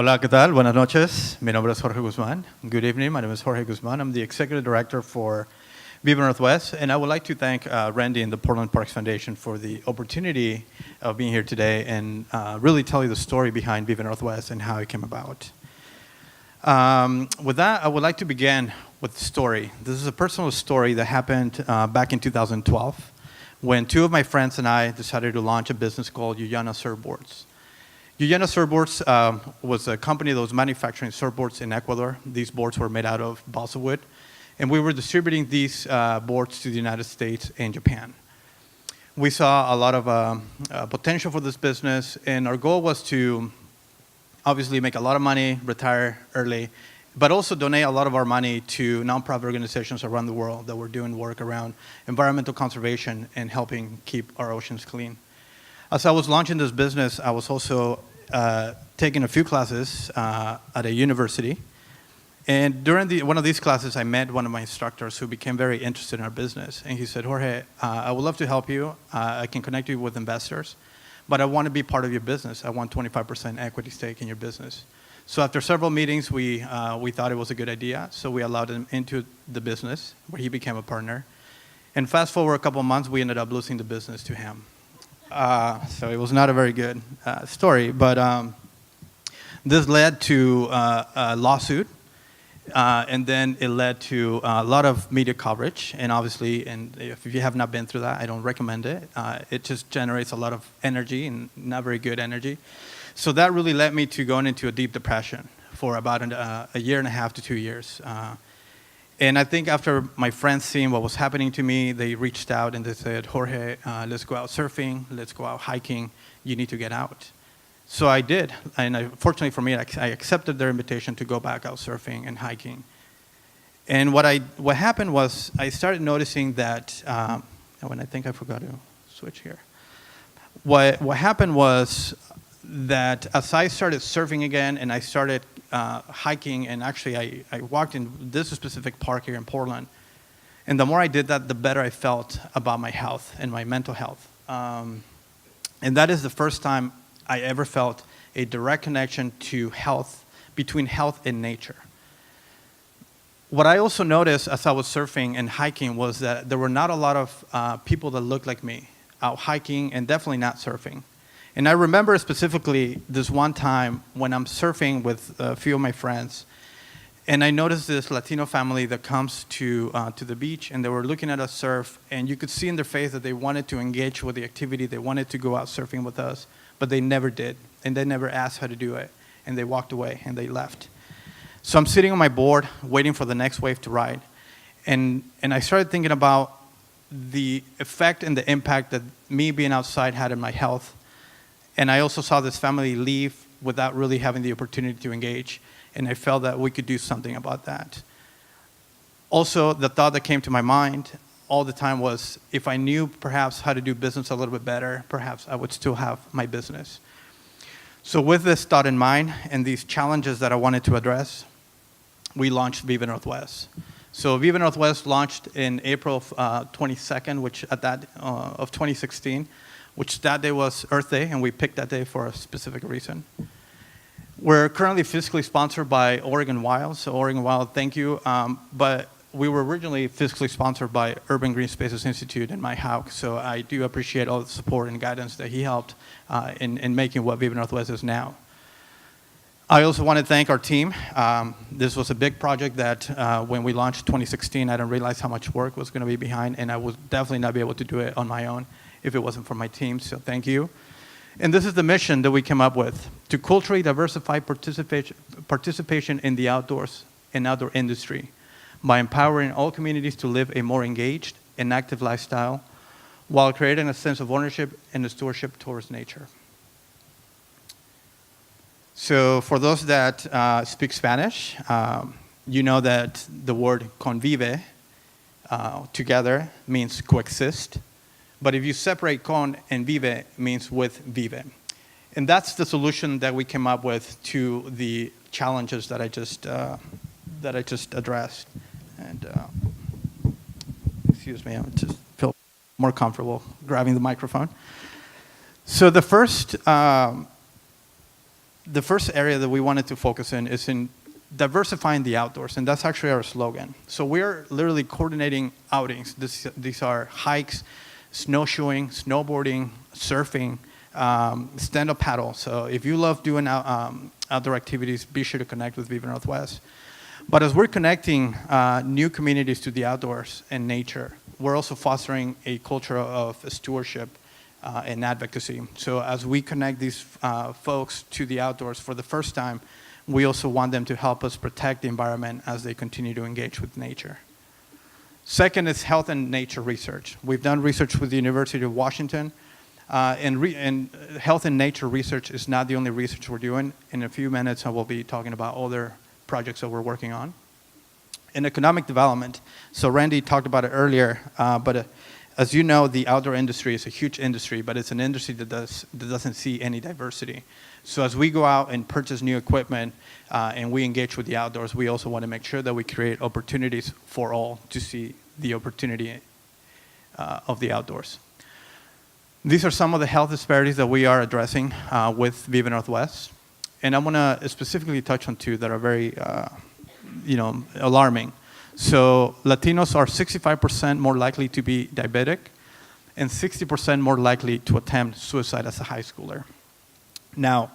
Hola, ¿qué tal? Buenas noches. Mi nombre es Jorge Guzman. Good evening. My name is Jorge Guzman. I'm the Executive Director for Vive Northwest, and I would like to thank Randy and the Portland Parks Foundation for the opportunity of being here today and really tell you the story behind Vive Northwest and how it came about. With that, I would like to begin with the story. This is a personal story that happened back in 2012 when two of my friends and I decided to launch a business called Ngyuen Surfboards. Ngyuen Surfboards was a company that was manufacturing surfboards in Ecuador. These boards were made out of balsa wood, and we were distributing these boards to the United States and Japan. We saw a lot of potential for this business, and our goal was to obviously make a lot of money, retire early, but also donate a lot of our money to nonprofit organizations around the world that were doing work around environmental conservation and helping keep our oceans clean. As I was launching this business, I was also taking a few classes at a university. And during one of these classes, I met one of my instructors who became very interested in our business. And he said, Jorge, I would love to help you. I can connect you with investors, but I want to be part of your business. I want 25% equity stake in your business. So after several meetings, we thought it was a good idea. So we allowed him into the business, where he became a partner. And fast forward a couple of months, we ended up losing the business to him. So it was not a very good story, but this led to a lawsuit, and then it led to a lot of media coverage, and obviously, and if you have not been through that, I don't recommend it. It just generates a lot of energy, and not very good energy. So that really led me to going into a deep depression for about a year and a half to 2 years. And I think after my friends seeing what was happening to me, they reached out and they said, Jorge, let's go out surfing, let's go out hiking, you need to get out. So I did, and fortunately for me, I accepted their invitation to go back out surfing and hiking. And what happened was I started noticing that, when I think I forgot to switch here. What happened was that as I started surfing again and I started hiking, and actually I walked in this specific park here in Portland, and the more I did that, the better I felt about my health and my mental health. And that is the first time I ever felt a direct connection to health, between health and nature. What I also noticed as I was surfing and hiking was that there were not a lot of people that looked like me out hiking, and definitely not surfing. And I remember specifically this one time when I'm surfing with a few of my friends, and I noticed this Latino family that comes to the beach, and they were looking at us surf, and you could see in their face that they wanted to engage with the activity, they wanted to go out surfing with us, but they never did, and they never asked how to do it, and they walked away, and they left. So I'm sitting on my board, waiting for the next wave to ride, and I started thinking about the effect and the impact that me being outside had in my health. And I also saw this family leave without really having the opportunity to engage, and I felt that we could do something about that. Also, the thought that came to my mind all the time was, if I knew perhaps how to do business a little bit better, perhaps I would still have my business. So with this thought in mind and these challenges that I wanted to address, we launched Vive Northwest. So Vive Northwest launched in April of 22nd, which at that of 2016. Which that day was Earth Day, and we picked that day for a specific reason. We're currently fiscally sponsored by Oregon Wild, so Oregon Wild, thank you. But we were originally fiscally sponsored by Urban Green Spaces Institute and Mike Hauk, so I do appreciate all the support and guidance that he helped in making what Vive Northwest is now. I also want to thank our team. This was a big project that when we launched 2016, I didn't realize how much work was going to be behind, and I would definitely not be able to do it on my own if it wasn't for my team, so thank you. And this is the mission that we came up with, to culturally diversify participation in the outdoors and outdoor industry by empowering all communities to live a more engaged and active lifestyle while creating a sense of ownership and stewardship towards nature. So for those that speak Spanish, you know that the word Con-Vive together means coexist. But if you separate con and vive, it means with vive. And that's the solution that we came up with to the challenges that I just addressed. And excuse me, I just feel more comfortable grabbing the microphone. So the first the first area that we wanted to focus in is in diversifying the outdoors, and that's actually our slogan. So we're literally coordinating outings. These are hikes, snowshoeing, snowboarding, surfing, stand-up paddle. So if you love doing outdoor activities, be sure to connect with Vive Northwest. But as we're connecting new communities to the outdoors and nature, we're also fostering a culture of stewardship and advocacy. So as we connect these folks to the outdoors for the first time, we also want them to help us protect the environment as they continue to engage with nature. Second is health and nature research. We've done research with the University of Washington, and health and nature research is not the only research we're doing. In a few minutes, I will be talking about other projects that we're working on. In economic development, so Randy talked about it earlier, but as you know, the outdoor industry is a huge industry, but it's an industry that doesn't see any diversity. So as we go out and purchase new equipment and we engage with the outdoors, we also want to make sure that we create opportunities for all to see the opportunity of the outdoors. These are some of the health disparities that we are addressing with Vive Northwest. And I'm going to specifically touch on two that are very alarming. So Latinos are 65% more likely to be diabetic and 60% more likely to attempt suicide as a high schooler. Now,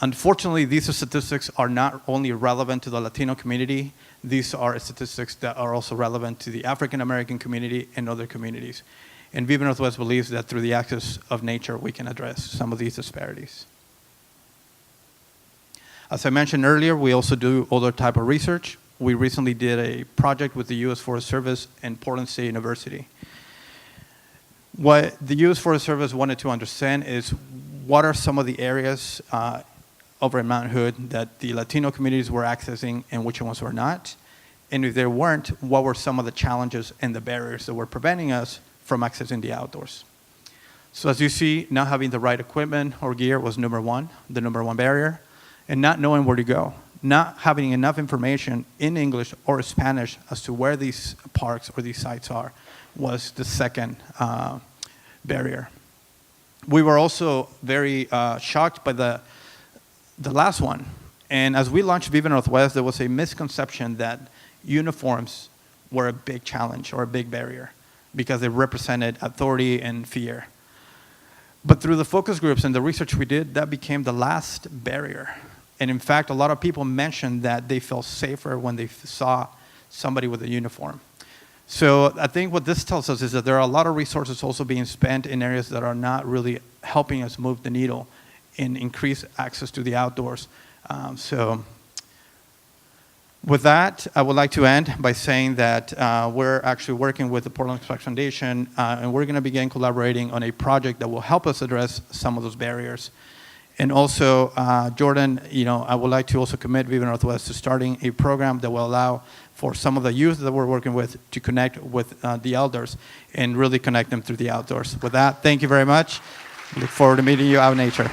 unfortunately, these statistics are not only relevant to the Latino community, these are statistics that are also relevant to the African American community and other communities. And Vive Northwest believes that through the access of nature, we can address some of these disparities. As I mentioned earlier, we also do other type of research. We recently did a project with the U.S. Forest Service and Portland State University. What the U.S. Forest Service wanted to understand is what are some of the areas over in Mount Hood that the Latino communities were accessing and which ones were not. And if there weren't, what were some of the challenges and the barriers that were preventing us from accessing the outdoors. So as you see, not having the right equipment or gear was the number one barrier, and not knowing where to go. Not having enough information in English or Spanish as to where these parks or these sites are was the second barrier. We were also very shocked by the last one. And as we launched Vive Northwest, there was a misconception that uniforms were a big challenge or a big barrier because they represented authority and fear. But through the focus groups and the research we did, that became the last barrier. And in fact, a lot of people mentioned that they felt safer when they saw somebody with a uniform. So I think what this tells us is that there are a lot of resources also being spent in areas that are not really helping us move the needle and increase access to the outdoors. So with that, I would like to end by saying that we're actually working with the Portland Sparks Foundation, and we're going to begin collaborating on a project that will help us address some of those barriers. And also, Jordan, I would like to also commit Vive Northwest to starting a program that will allow for some of the youth that we're working with to connect with the elders and really connect them through the outdoors. With that, thank you very much. Look forward to meeting you out in nature.